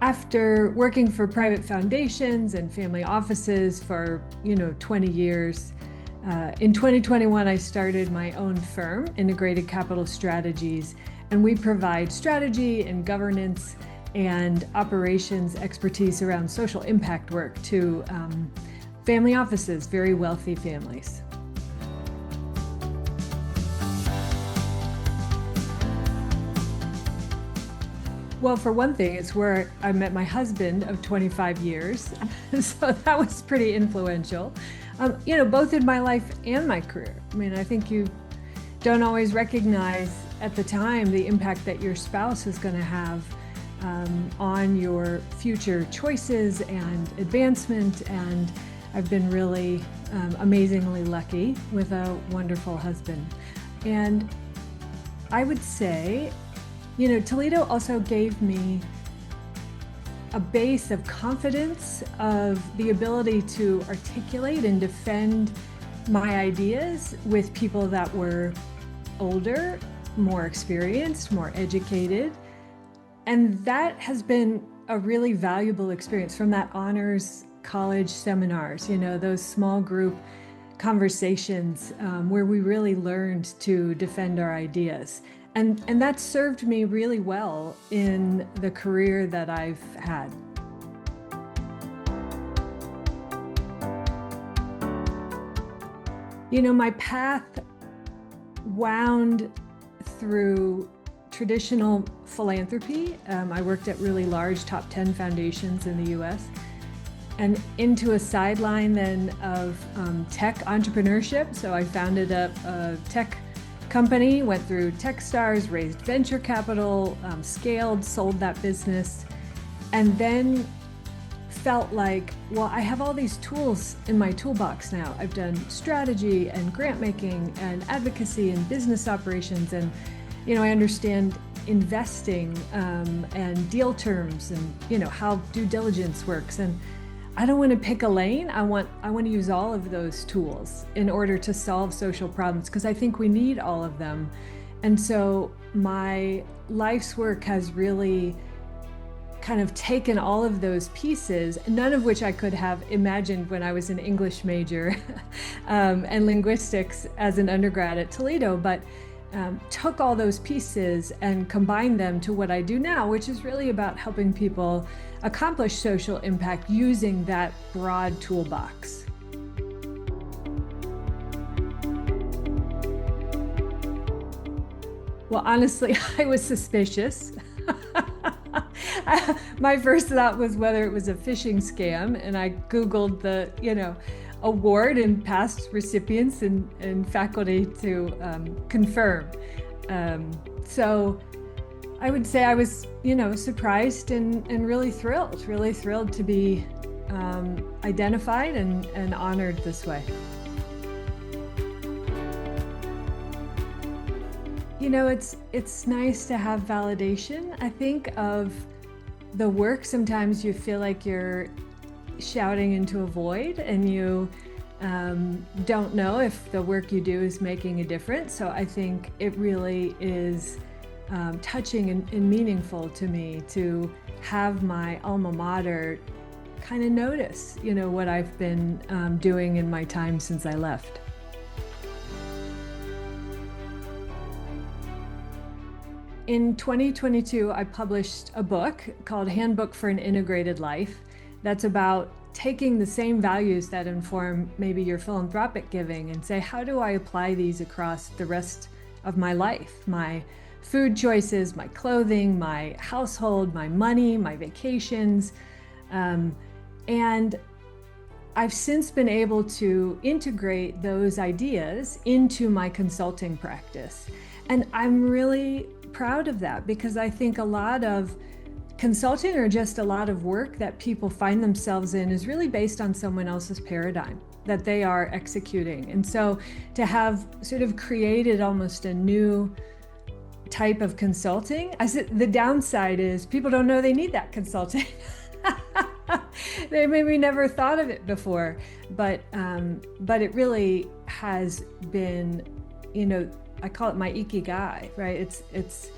After working for private foundations and family offices for 20 years, in 2021 I started my own firm, Integrated Capital Strategies, and we provide strategy and governance and operations expertise around social impact work to family offices, very wealthy families. Well, for one thing, it's where I met my husband of 25 years. So that was pretty influential, both in my life and my career. I mean, I think you don't always recognize at the time the impact that your spouse is going to have on your future choices and advancement. And I've been really amazingly lucky with a wonderful husband. And I would say, Toledo also gave me a base of confidence, of the ability to articulate and defend my ideas with people that were older, more experienced, more educated. And that has been a really valuable experience from that honors college seminars, those small group conversations where we really learned to defend our ideas. And that served me really well in the career that I've had. My path wound through traditional philanthropy. I worked at really large top 10 foundations in the US, and into a sideline then of tech entrepreneurship. So I founded a tech company, went through Techstars, raised venture capital, scaled, sold that business, and then felt like, well, I have all these tools in my toolbox now. I've done strategy and grant making and advocacy and business operations, and I understand investing and deal terms and how due diligence works. And I don't want to pick a lane. I want to use all of those tools in order to solve social problems, because I think we need all of them. And so my life's work has really kind of taken all of those pieces, none of which I could have imagined when I was an English major and linguistics as an undergrad at Toledo, but took all those pieces and combined them to what I do now, which is really about helping people accomplish social impact using that broad toolbox. Well, honestly, I was suspicious. My first thought was whether it was a phishing scam, and I Googled the, award and past recipients and faculty to confirm. So I would say I was, surprised and really thrilled to be identified and honored this way. It's nice to have validation. I think of the work, sometimes you feel like you're shouting into a void and you don't know if the work you do is making a difference. So I think it really is touching and meaningful to me to have my alma mater kind of notice, what I've been doing in my time since I left. In 2022, I published a book called Handbook for an Integrated Life that's about taking the same values that inform maybe your philanthropic giving and say, how do I apply these across the rest of my life? My food choices, my clothing, my household, my money, my vacations. And I've since been able to integrate those ideas into my consulting practice. And I'm really proud of that, because I think a lot of consulting, or just a lot of work that people find themselves in, is really based on someone else's paradigm that they are executing. And so to have sort of created almost a new type of consulting, I said the downside is people don't know they need that consulting. They maybe never thought of it before, but it really has been, I call it my ikigai, right? It's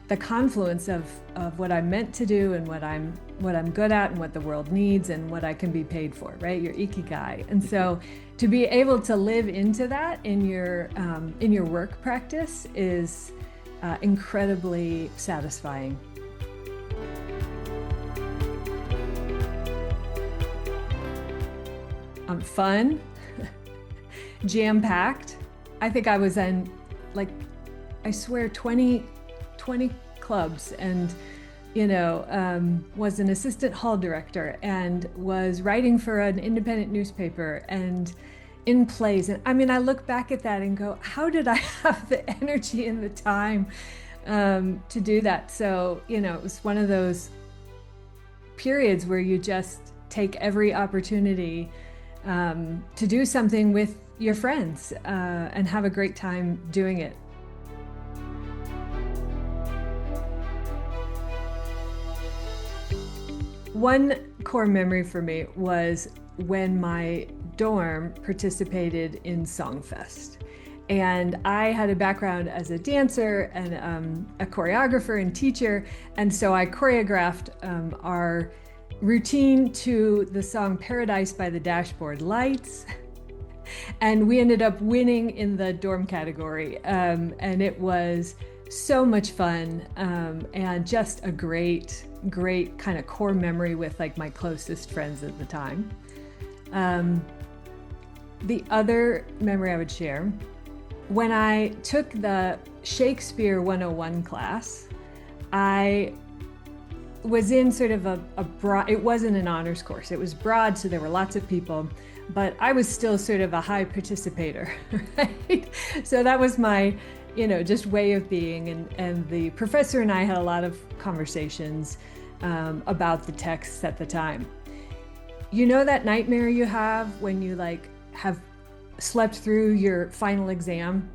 the confluence of what I'm meant to do and what I'm good at and what the world needs and what I can be paid for, right? Your ikigai. And so to be able to live into that in your work practice is incredibly satisfying. Fun, jam-packed. I think I was in, like, I swear 20 clubs, and was an assistant hall director and was writing for an independent newspaper and in plays. And I mean, I look back at that and go, how did I have the energy and the time to do that? So, it was one of those periods where you just take every opportunity to do something with your friends and have a great time doing it. One core memory for me was when my dorm participated in Songfest. And I had a background as a dancer and a choreographer and teacher. And so I choreographed our routine to the song Paradise by the Dashboard Lights. And we ended up winning in the dorm category. And it was so much fun and just a great kind of core memory with like my closest friends at the time. The other memory I would share, when I took the Shakespeare 101 class, I was in sort of a broad, it wasn't an honors course, it was broad, so there were lots of people, but I was still sort of a high participator, right? So that was my, just way of being. And the professor and I had a lot of conversations about the texts at the time. That nightmare you have when you have slept through your final exam?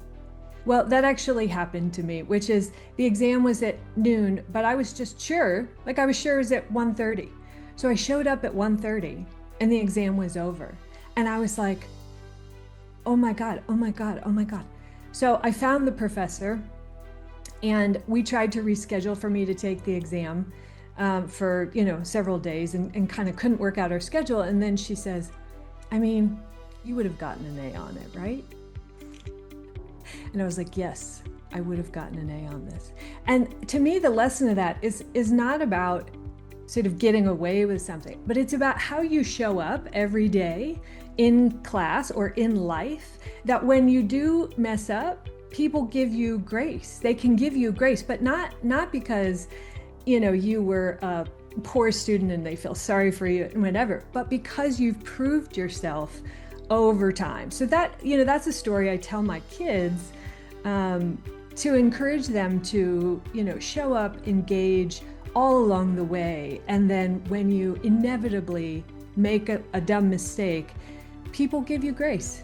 Well, that actually happened to me, which is the exam was at noon, but I was just sure, I was sure it was at 1:30. So I showed up at 1:30 and the exam was over. And I was like, oh my God, oh my God, oh my God. So I found the professor and we tried to reschedule for me to take the exam for, several days and kind of couldn't work out our schedule. And then she says, I mean, you would have gotten an A on it, right? And I was like, yes, I would have gotten an A on this. And to me, the lesson of that is not about sort of getting away with something, but it's about how you show up every day in class or in life, that when you do mess up, people give you grace. They can give you grace, but not because, you were a poor student and they feel sorry for you and whatever, but because you've proved yourself over time. So that, that's a story I tell my kids to encourage them to, show up, engage all along the way. And then when you inevitably make a dumb mistake, people give you grace.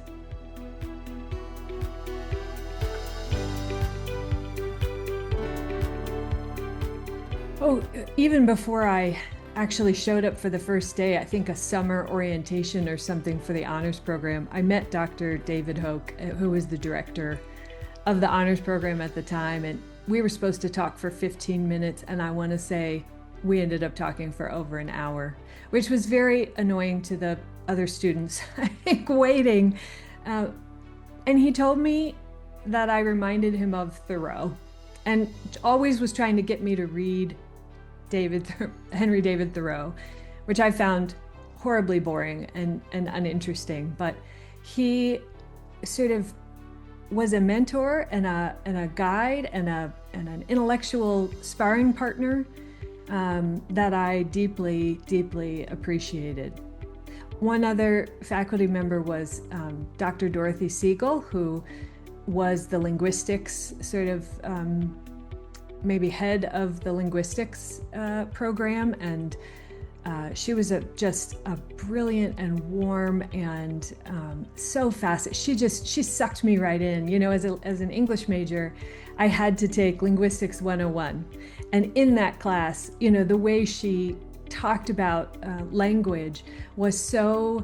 Oh, even before I actually showed up for the first day, I think a summer orientation or something for the honors program, I met Dr. David Hoke, who was the director of the honors program at the time. And we were supposed to talk for 15 minutes. And I want to say we ended up talking for over an hour, which was very annoying to the other students, I think, waiting. And he told me that I reminded him of Thoreau and always was trying to get me to read Henry David Thoreau, which I found horribly boring and uninteresting. But he sort of was a mentor and a guide and an intellectual sparring partner that I deeply, deeply appreciated. One other faculty member was Dr. Dorothy Siegel, who was the linguistics sort of maybe head of the linguistics program, and she was just a brilliant and warm and so fast. She sucked me right in. As an English major, I had to take Linguistics 101, and in that class, the way she talked about language was so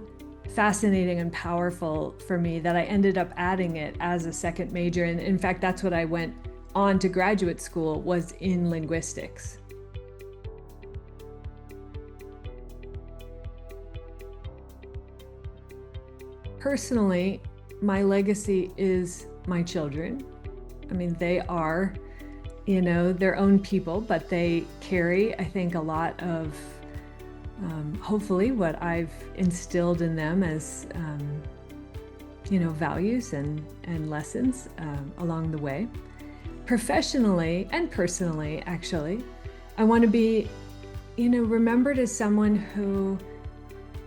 fascinating and powerful for me that I ended up adding it as a second major. And in fact, that's what I went on to graduate school was in linguistics. Personally, my legacy is my children. I mean, they are, their own people, but they carry, I think, a lot of, hopefully, what I've instilled in them as, values and lessons along the way. Professionally and personally, actually, I want to be, remembered as someone who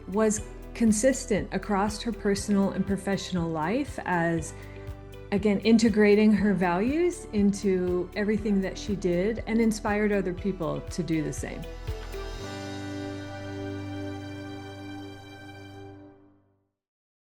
was consistent across her personal and professional life as, again, integrating her values into everything that she did and inspired other people to do the same.